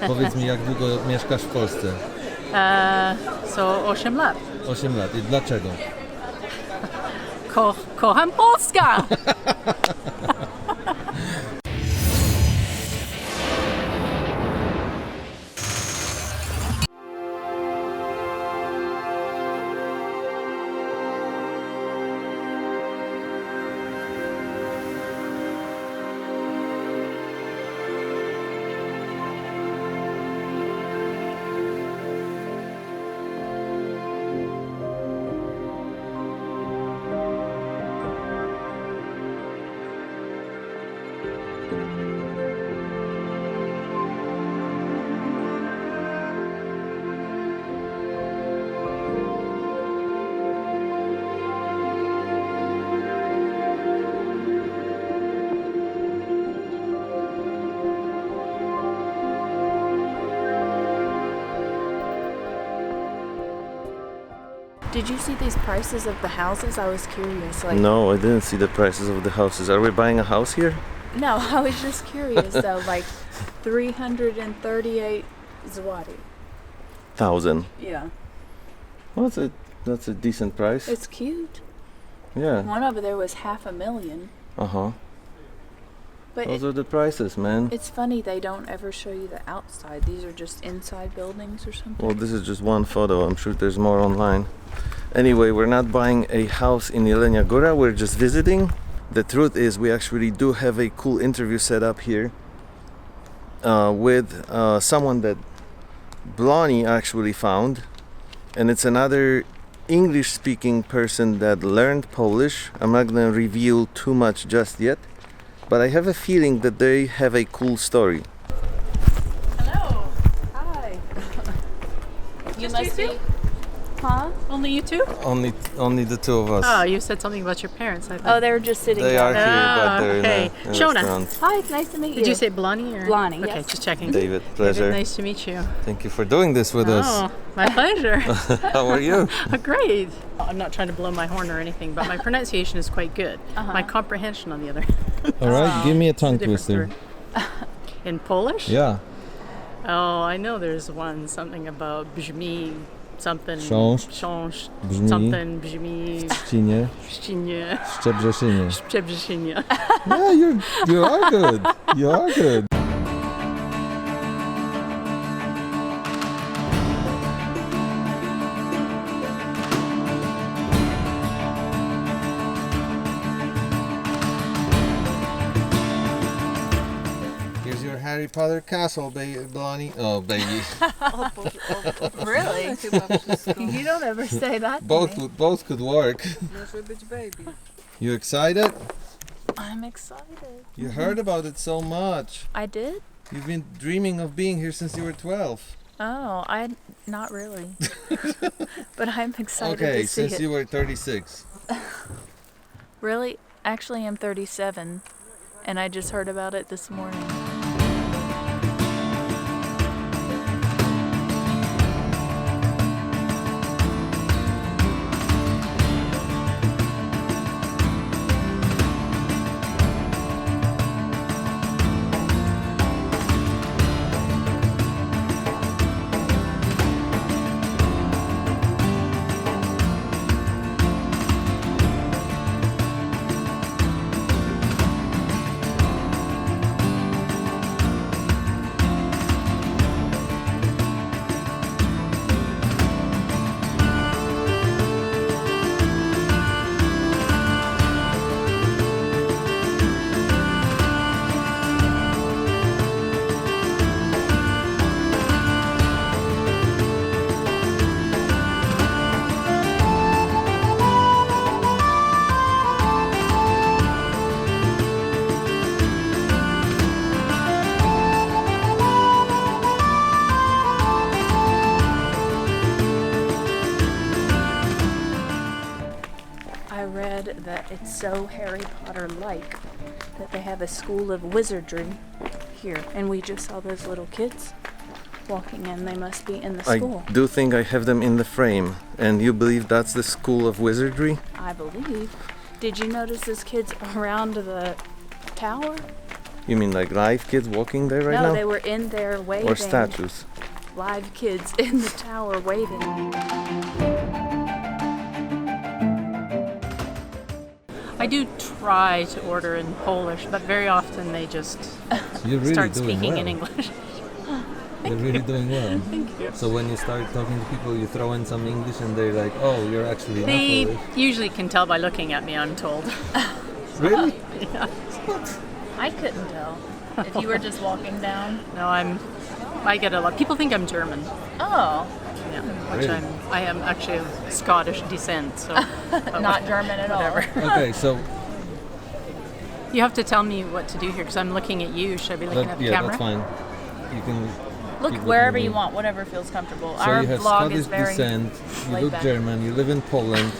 Powiedz mi, jak długo mieszkasz w Polsce? 8 lat. 8 lat. I dlaczego? Kocham Polska! Did you see these prices of the houses? I was curious. No, I didn't see the prices of the houses. Are we buying a house here? No, I was just curious though. 338 zloty. 1,000. Yeah. Well, that's a decent price. It's cute. Yeah. One over there was $500,000. Uh-huh. But Those are the prices, man. it's funny they don't ever show you the outside. These are just inside buildings or something. Well, this is just one photo. I'm sure there's more online. Anyway, we're not buying a house in Jelenia Góra. We're just visiting. The truth is, we actually do have a cool interview set up here with someone that Blani actually found. And it's another English-speaking person that learned Polish. I'm not going to reveal too much just yet. But I have a feeling that they have a cool story. Hello. Hi. You Just must you be. two? Huh? Only you two? Only the two of us. Oh, you said something about your parents. I Oh, thought. they're just sitting They down. are here, but they're okay. in a Shona. restaurant. Hi, it's nice to meet you. Did you say Blani or? Blani, Okay, yes. just checking. David, pleasure. David, nice to meet you. Thank you for doing this with us. Oh, my pleasure. How are you? Great. I'm not trying to blow my horn or anything, but my pronunciation is quite good. My comprehension, on the other hand, All right, give me a tongue different twister. story. In Polish? Yeah. Oh, I know there's one, something about brzmi, something. Książ. Książ, Brzmi. something brzmi, Ścinie. ścinie, Szczebrzeszynie. szczebrzeszynie. Yeah, you are good. You are good. Here's your Harry Potter castle, Blani. Oh, baby. Really? You don't ever say that. to me. Both could work. You excited? I'm excited. You heard about it so much. I did? You've been dreaming of being here since you were 12. Oh, not really. But I'm excited Okay, to see since it. you were 36. Really? Actually, I'm 37, and I just heard about it this morning. That it's so Harry Potter-like that they have a school of wizardry here, and we just saw those little kids walking in. They must be in the school. I do think I have them in the frame. And you believe that's the school of wizardry? I believe. Did you notice those kids around the tower. You mean like live kids walking there right No, now? they were in there waving. Or statues? Live kids in the tower waving. I do try to order in Polish, but very often they just You're really start doing speaking well. in English. You're really doing well. Thank you. So when you start talking to people, you throw in some English and they're like, oh, you're actually not They Polish. usually can tell by looking at me, I'm told. Really? Yeah. I couldn't tell if you were just walking down. No, I get a lot. People think I'm German. Oh, Yeah, which Really? I am actually of Scottish descent, so not German at all. Okay, so you have to tell me what to do here because I'm looking at you. Should I be looking at the yeah, camera? that's fine. You can Look keep wherever looking at you me. want, whatever feels comfortable. So Our you have vlog Scottish is very descent, you laid look back. German, you live in Poland.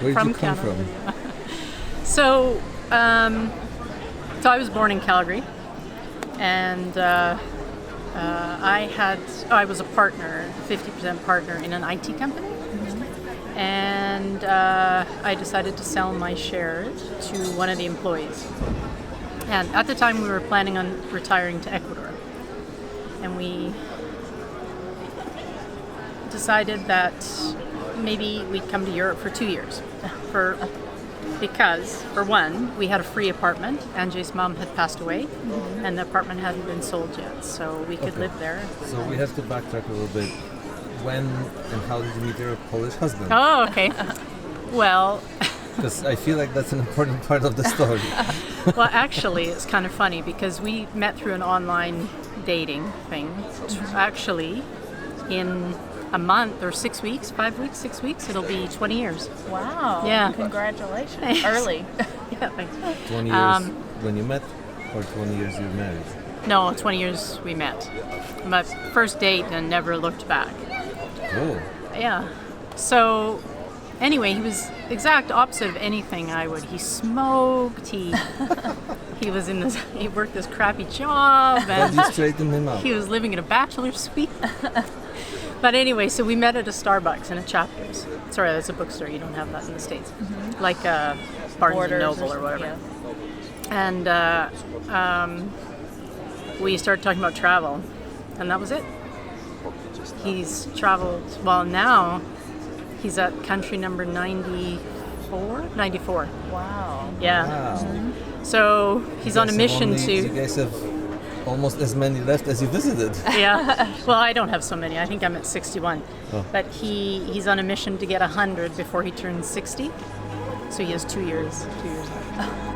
Where did From you come Canada, from? So, so I was born in Calgary, and I was a partner, 50% partner in an IT company, and I decided to sell my shares to one of the employees. And at the time, we were planning on retiring to Ecuador, and we decided that maybe we'd come to Europe for 2 years, because, for one, we had a free apartment. Angie's mom had passed away, and the apartment hadn't been sold yet, so we could Okay. live there. So we have to backtrack a little bit. When and how did you meet your Polish husband? Oh, okay. Well, Because I feel like that's an important part of the story. well, actually, it's kind of funny because we met through an online dating thing. Actually, in a month or 6 weeks, 5 weeks, 6 weeks, it'll be 20 years. Wow. Yeah. Congratulations. Thanks. Early. Yeah, thanks. 20 years when you met, or 20 years you married? No, 20 years we met. My first date and never looked back. Cool. Yeah. So, anyway, he was exact opposite of anything I would. He smoked. He was in this. He worked this crappy job, But and you straightened him out. he was living in a bachelor suite. But anyway, so we met at a Starbucks in a Chapters. Sorry, that's a bookstore. You don't have that in the States. Like Barnes Borders and Noble or whatever. And we started talking about travel, and that was it. He's traveled, well, now he's at country number 94? 94. Wow. Yeah. Wow. So he's on a mission You to, guys have almost as many left as you visited. yeah. Well, I don't have so many. I think I'm at 61. Oh. But he's on a mission to get 100 before he turns 60. So he has 2 years. 2 years left.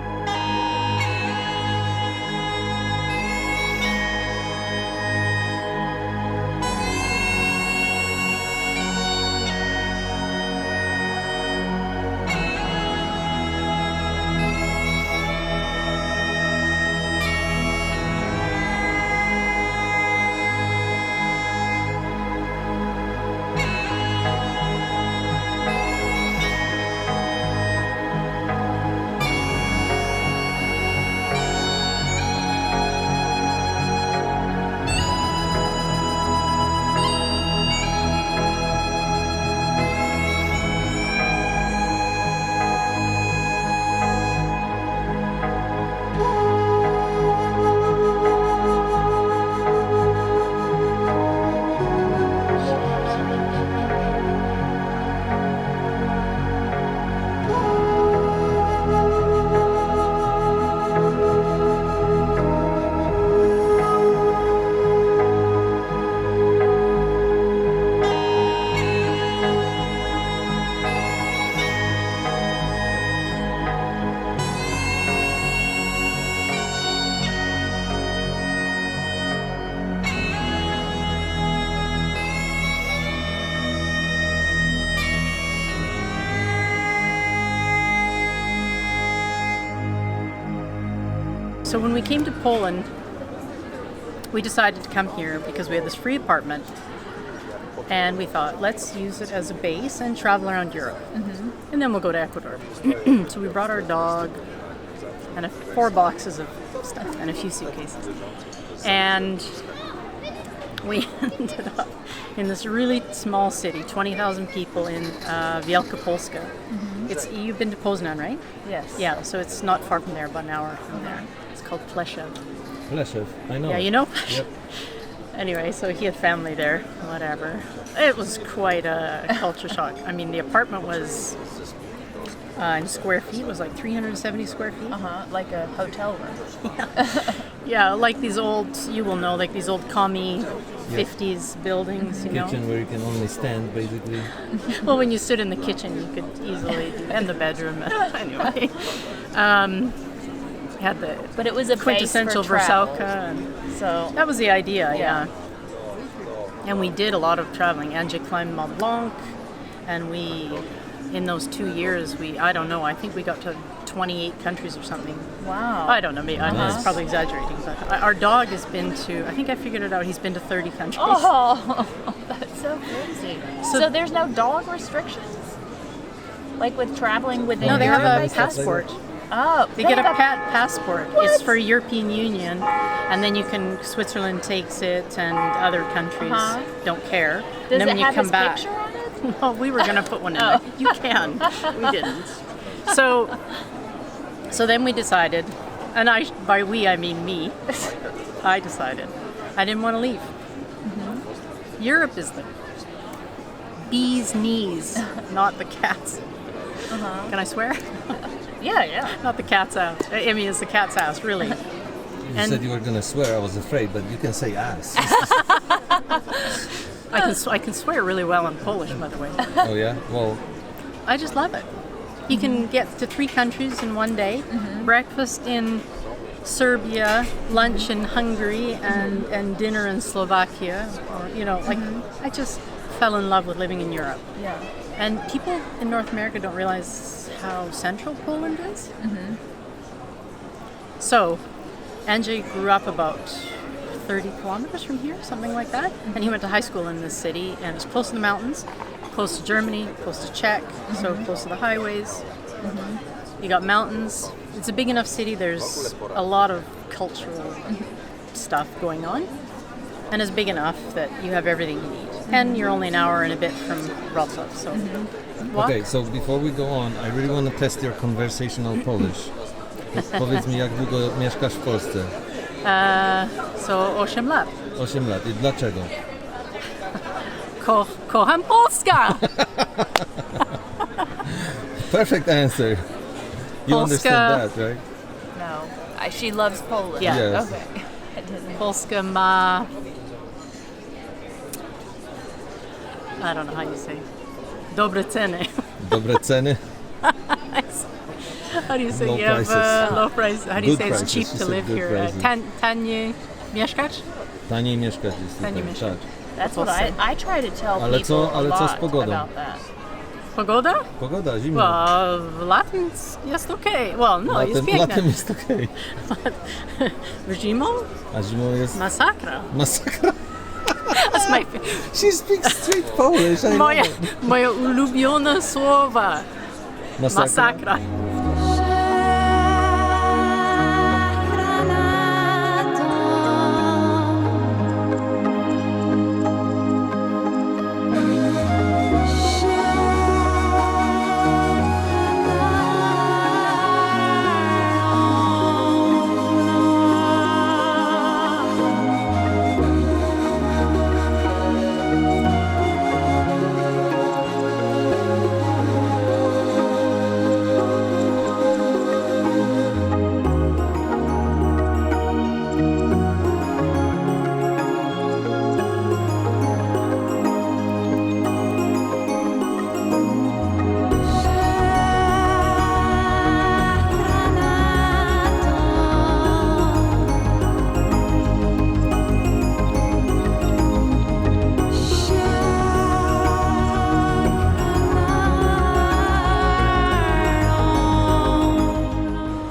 So when we came to Poland, we decided to come here because we had this free apartment, and we thought, let's use it as a base and travel around Europe, and then we'll go to Ecuador. So we brought our dog and 4 boxes of stuff and a few suitcases, and we ended up in this really small city, 20,000 people in Wielka Polska. You've been to Poznan, right? Yes. Yeah, so it's not far from there, about an hour from there. It's called Pleshev. Pleshev, I know. Yeah, you know? Yep. Anyway, so he had family there, whatever. It was quite a culture shock. I mean, the apartment was, in square feet, was like 370 square feet. Like a hotel room. Yeah, like these old, you will know, like these old commie 50s buildings, you know? Kitchen where you can only stand, basically. Well, when you stood in the kitchen, you could easily do, and the bedroom, anyway. Had the But it was a quintessential base for travel. Versauka, and So that was the idea, Yeah. yeah. And we did a lot of traveling. Angie climbed Mont Blanc, and we, in those 2 years, I don't know, I think we got to 28 countries or something. wow. I don't know, maybe I'm just probably exaggerating, but our dog has been to, I think I figured it out, he's been to 30 countries. Oh, that's so crazy. So- So there's no dog restrictions? Like with traveling within No, they have Europe, a I guess? passport. Oh, They get a have passport. It's for European Union, and then you can, Switzerland takes it, and other countries don't care. Does and then it when you have come his back, picture on it? well, we were going to put one in there. You can. We didn't. So then we decided, and by we I mean me, I decided I didn't want to leave. Europe is the bee's knees, not the cat's. Can I swear? Yeah. Not the cat's house. I mean, it's the cat's house, really. You And- said you were gonna swear. I was afraid, but you can say ass. I can swear really well in Polish, by the way. Oh yeah. Well, I just love it. You can get to 3 countries in one day. Breakfast in Serbia, lunch in Hungary, and dinner in Slovakia. Or, you know, like I just fell in love with living in Europe. Yeah. And people in North America don't realize how central Poland is. So, Andrzej grew up about 30 kilometers from here, something like that. And he went to high school in this city, and it's close to the mountains, close to Germany, close to Czech, so close to the highways. You got mountains. It's a big enough city, there's a lot of cultural stuff going on. And it's big enough that you have everything you need. And you're only an hour and a bit from Wrocław, so walk. okay. So before we go on, I really want to test your conversational Polish. Powiedz mi, jak długo mieszkasz w Polsce? So 8 lat. 8 lat. I dlaczego? Kocham Polska! Perfect answer. You Polska. understand that, right? No. She loves Poland. Yeah. Yes. Okay. I didn't. Polska ma... I don't know how you say. Dobre ceny. Dobre ceny. How do you say? Low You have prices. low price. How do you Good say it's prices. cheap She to said live good here? prices. Tanie mieszkać? Taniej mieszkać jest Taniej tutaj. mieszkać. Tak. That's what I try to tell Ale co- people ale a co z lot pogodą? about that. Pogoda? Pogoda, zimno. Well, latem jest okay. Well, no, jest latem piękne. jest okej. Zimą? A zimą jest Masakra. masakra. That's my, She speaks straight Polish. I moje, love it. moje ulubione słowa. Masakra.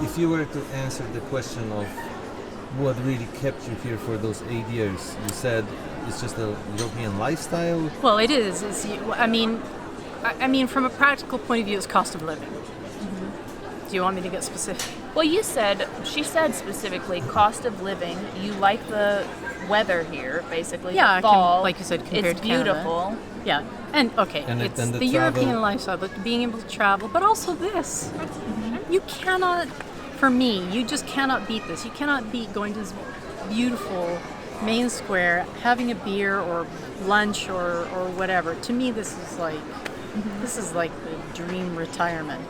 If you were to answer the question of what really kept you here for those 8 years, you said it's just a European lifestyle. Well, it is. I mean, from a practical point of view, it's cost of living. Do you want me to get specific? Well, she said specifically cost of living. You like the weather here, basically. Yeah, the fall. like you said, compared it's to Canada. beautiful. Yeah, and okay, And it's the the travel. European lifestyle, but being able to travel, but also this. You cannot for me, you just cannot beat this. You cannot beat going to this beautiful main square, having a beer or lunch or whatever. To me, this is like the dream retirement.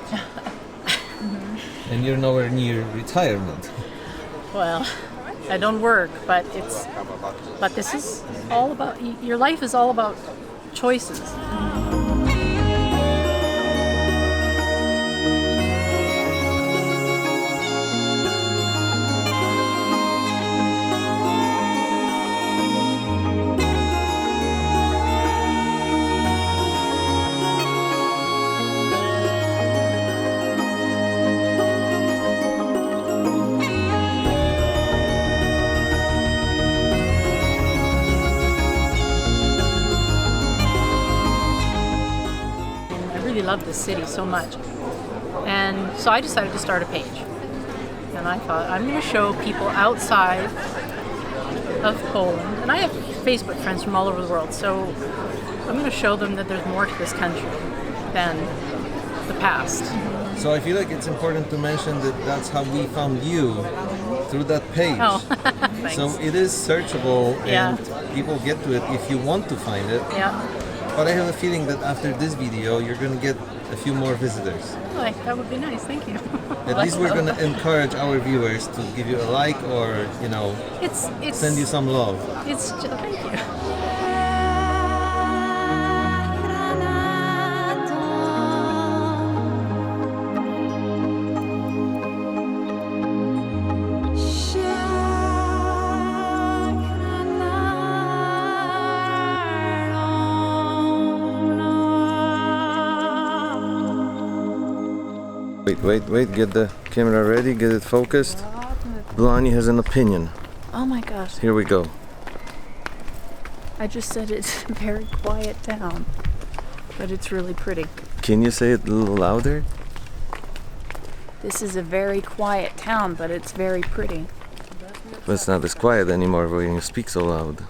And you're nowhere near retirement. Well, I don't work, but this is all about, your life is all about choices. Love this city so much, and so I decided to start a page, and I thought I'm going to show people outside of Poland, and I have Facebook friends from all over the world, so I'm going to show them that there's more to this country than the past. So I feel like it's important to mention that that's how we found you, through that page. Oh, thanks. So it is searchable, Yeah. and people get to it if you want to find it. Yeah. But I have a feeling that after this video, you're going to get a few more visitors. Oh, that would be nice. Thank you. At least we're going to encourage our viewers to give you a like or, It's send you some love. It's thank you. Wait, get the camera ready, get it focused. Blani has an opinion. Oh my gosh. Here we go. I just said it's a very quiet town, but it's really pretty. Can you say it a little louder? This is a very quiet town, but it's very pretty. But it's not as quiet anymore when you speak so loud.